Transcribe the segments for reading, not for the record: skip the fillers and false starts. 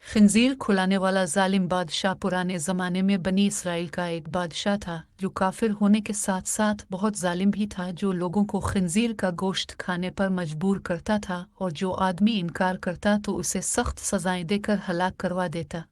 खंजीर खुलाने वाला जालिम बादशाह पुराने ज़माने में बनी इसराइल का एक बादशाह था जो काफिर होने के साथ साथ बहुत जालिम भी था, जो लोगों को खंजीर का गोश्त खाने पर मजबूर करता था और जो आदमी इनकार करता तो उसे सख्त सजाएं देकर हलाक करवा देता।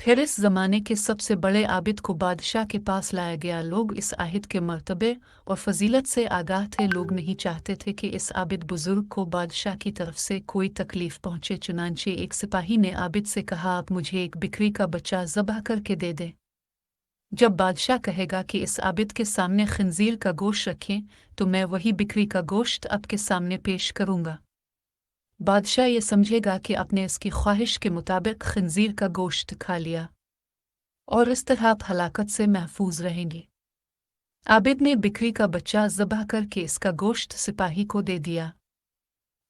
फिर इस ज़माने के सबसे बड़े आबिद को बादशाह के पास लाया गया। लोग इस आहिद के मर्तबे और फजीलत से आगाह थे। लोग नहीं चाहते थे कि इस आबिद बुजुर्ग को बादशाह की तरफ से कोई तकलीफ पहुंचे। चुनांचे एक सिपाही ने आबिद से कहा, आप मुझे एक बिक्री का बच्चा ज़बह करके दे दें। जब बादशाह कहेगा कि इस आबिद के सामने खंजीर का गोश्त रखें तो मैं वही बिक्री का गोश्त आपके सामने पेश करूंगा। बादशाह ये समझेगा कि आपने इसकी ख्वाहिश के मुताबिक खंजीर का गोश्त खा लिया और इस तरह आप हलाकत से महफूज रहेंगे। आबिद ने बिक्री का बच्चा ज़बह करके इसका गोश्त सिपाही को दे दिया।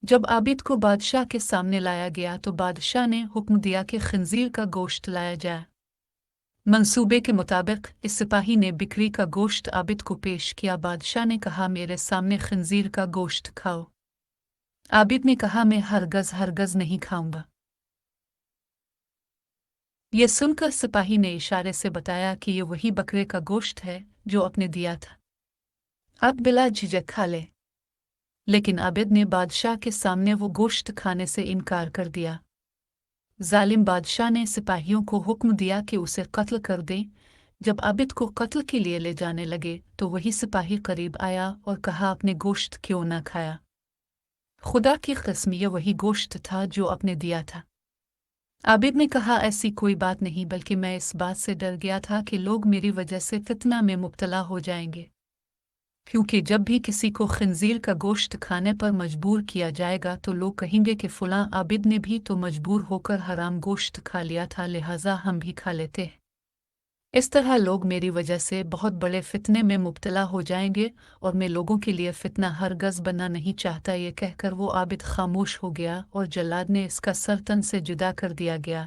जब आबिद को बादशाह के सामने लाया गया तो बादशाह ने हुक्म दिया कि खंजीर का गोश्त लाया जाए। मंसूबे के मुताबिक इस सिपाही ने बिक्री का गोश्त आबिद को पेश किया। बादशाह ने कहा, मेरे सामने खंजीर का गोश्त खाओ। आबिद ने कहा, मैं हरगज़ नहीं खाऊंगा। ये सुनकर सिपाही ने इशारे से बताया कि ये वही बकरे का गोश्त है जो आपने दिया था, आप बिला झिझक खा ले। लेकिन आबिद ने बादशाह के सामने वो गोश्त खाने से इनकार कर दिया। जालिम बादशाह ने सिपाहियों को हुक्म दिया कि उसे कत्ल कर दें। जब आबिद को कत्ल के लिए ले जाने लगे तो वही सिपाही करीब आया और कहा, आपने गोश्त क्यों ना खाया? खुदा की कसम, ये वही गोश्त था जो आपने दिया था। आबिद ने कहा, ऐसी कोई बात नहीं, बल्कि मैं इस बात से डर गया था कि लोग मेरी वजह से फितना में मुब्तला हो जाएंगे, क्योंकि जब भी किसी को खंजीर का गोश्त खाने पर मजबूर किया जाएगा तो लोग कहेंगे कि फलां आबिद ने भी तो मजबूर होकर हराम गोश्त खा लिया था, लिहाजा हम भी खा लेते हैं। इस तरह लोग मेरी वजह से बहुत बड़े फितने में मुब्तला हो जाएंगे और मैं लोगों के लिए फितना हरगज़ बनना नहीं चाहता। ये कहकर वो आबिद खामोश हो गया और जल्लाद ने इसका सर तन से जुदा कर दिया गया।